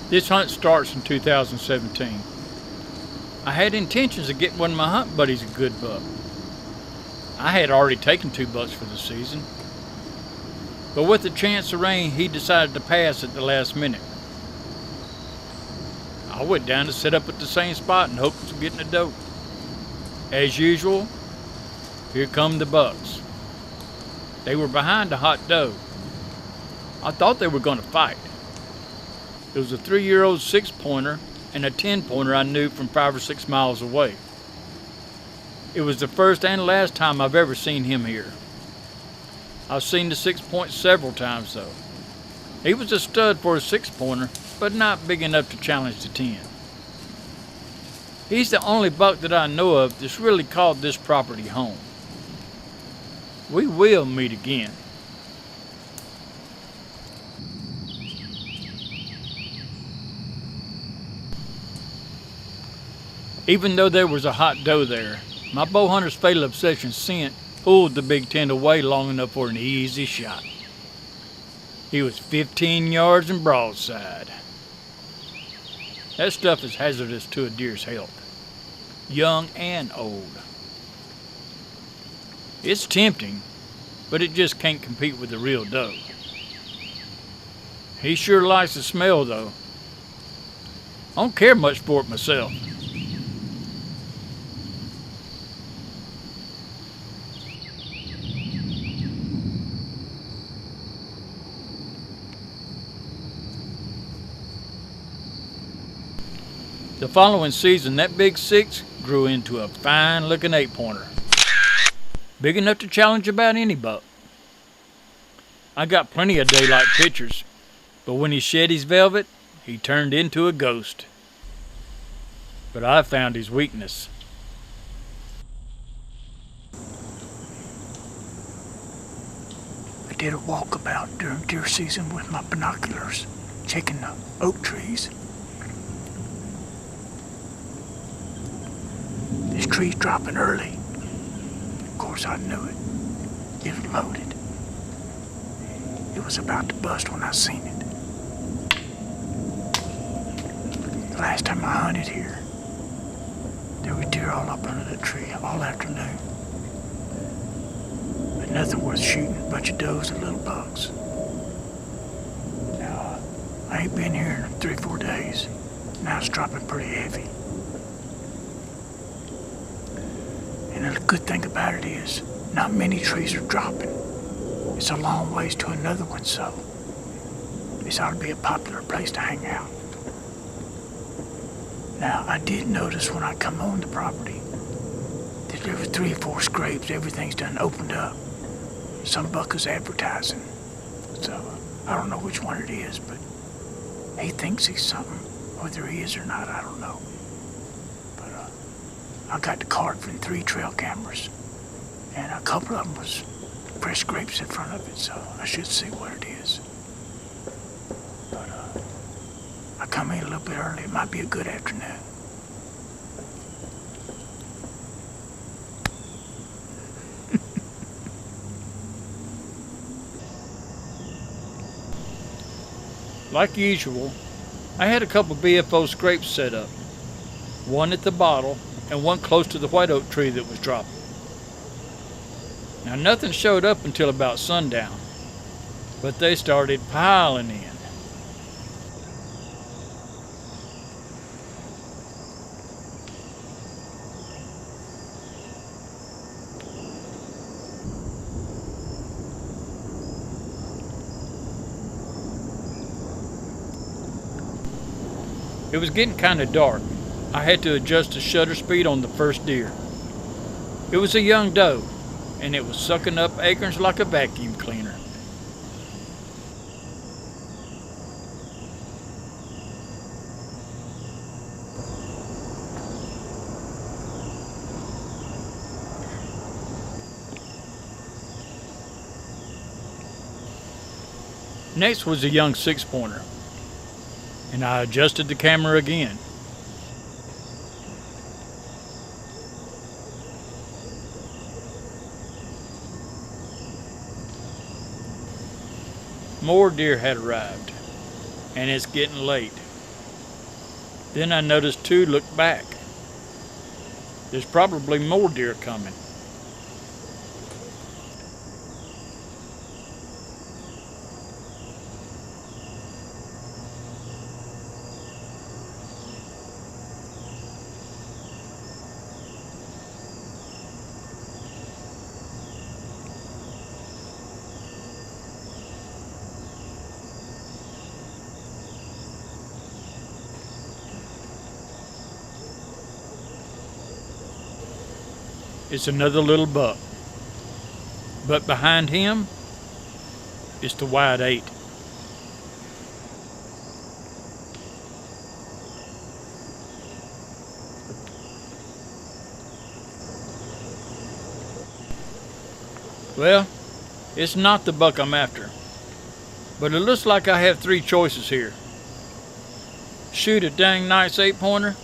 This hunt starts in 2017. I had intentions of getting one of my hunt buddies a good buck. I had already taken 2 bucks for the season, but with the chance of rain, he decided to pass at the last minute. I went down to set up at the same spot in hopes of getting a doe. As usual, here come the bucks. They were behind a hot doe. I thought they were going to fight. It was a 3-year-old 6-pointer and a 10-pointer I knew from 5 or 6 miles away. It was the first and last time I've ever seen him here. I've seen the 6-point several times though. He was a stud for a 6-pointer, but not big enough to challenge the 10. He's the only buck that I know of that's really called this property home. We will meet again. Even though there was a hot doe there, my bow hunter's Fatal Obsession scent pulled the Big Ten away long enough for an easy shot. He was 15 yards and broadside. That stuff is hazardous to a deer's health, young and old. It's tempting, but it just can't compete with the real doe. He sure likes the smell though. I don't care much for it myself. The following season, that big 6 grew into a fine-looking 8-pointer. Big enough to challenge about any buck. I got plenty of daylight pictures, but when he shed his velvet, he turned into a ghost. But I found his weakness. I did a walkabout during deer season with my binoculars, checking the oak trees. This tree's dropping early. Of course, I knew it. It was loaded. It was about to bust when I seen it. The last time I hunted here, there were deer all up under the tree all afternoon. But nothing worth shooting, a bunch of does and little bucks. Now, I ain't been here in 3-4 days. Now it's dropping pretty heavy. And the good thing about it is, not many trees are dropping. It's a long ways to another one, so this ought to be a popular place to hang out. Now, I did notice when I come on the property that there were 3 or 4 scrapes. Everything's done opened up. Some buck is advertising. So, I don't know which one it is, but he thinks he's something. Whether he is or not, I don't know. I got the card from 3 trail cameras, and a couple of them was fresh grapes in front of it, so I should see what it is. But I come in a little bit early. It might be a good afternoon. Like usual, I had a couple BFO scrapes set up. One at the bottle and one close to the white oak tree that was dropping. Now nothing showed up until about sundown, but they started piling in. It was getting kind of dark. I had to adjust the shutter speed on the first deer. It was a young doe, and it was sucking up acorns like a vacuum cleaner. Next was a young 6-pointer, and I adjusted the camera again. More deer had arrived, and it's getting late. Then I noticed two look back. There's probably more deer coming. It's another little buck. But behind him is the wide 8. Well, it's not the buck I'm after. But it looks like I have 3 choices here. Shoot a dang nice 8-pointer,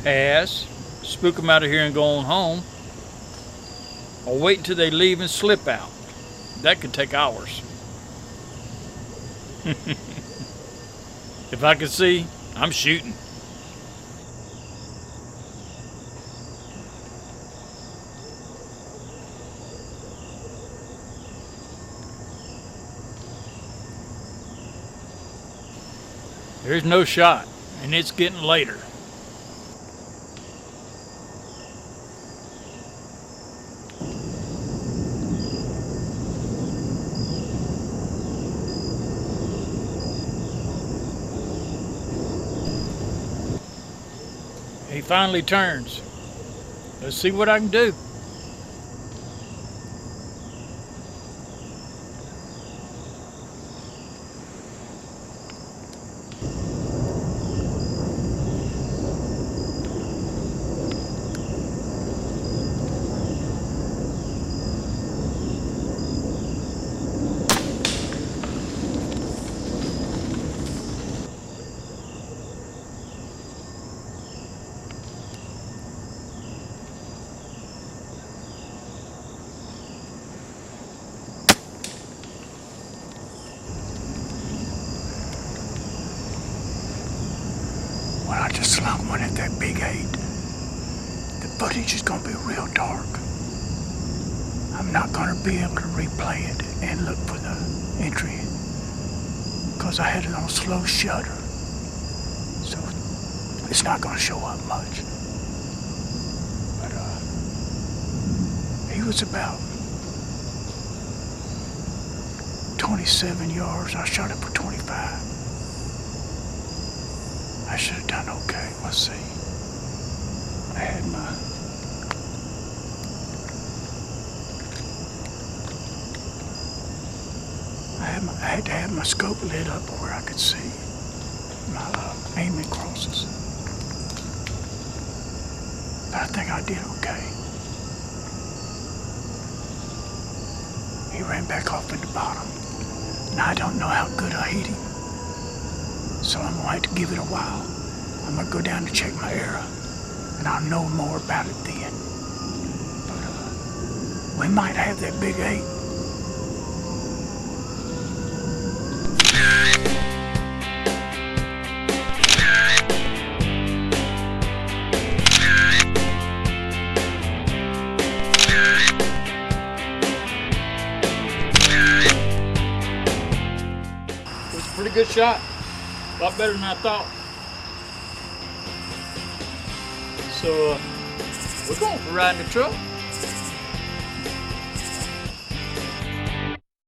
pass, spook them out of here and go on home, or wait until they leave and slip out. That could take hours. If I could see, I'm shooting. There's no shot, and it's getting later. He finally turns. Let's see what I can do. Well, I just slung one at that big 8. The footage is gonna be real dark. I'm not gonna be able to replay it and look for the entry, because I had it on slow shutter. So it's not gonna show up much. But he was about 27 yards. I shot it for 25. I should have done okay. Let's see. I had to have my scope lit up where I could see my aiming crosses. But I think I did okay. He ran back off in the bottom, and I don't know how good I hit him. So I'm gonna have to give it a while. I'm gonna go down to check my arrow, and I'll know more about it then. But we might have that big 8. It was a pretty good shot. A lot better than I thought. So, we're going for riding the truck.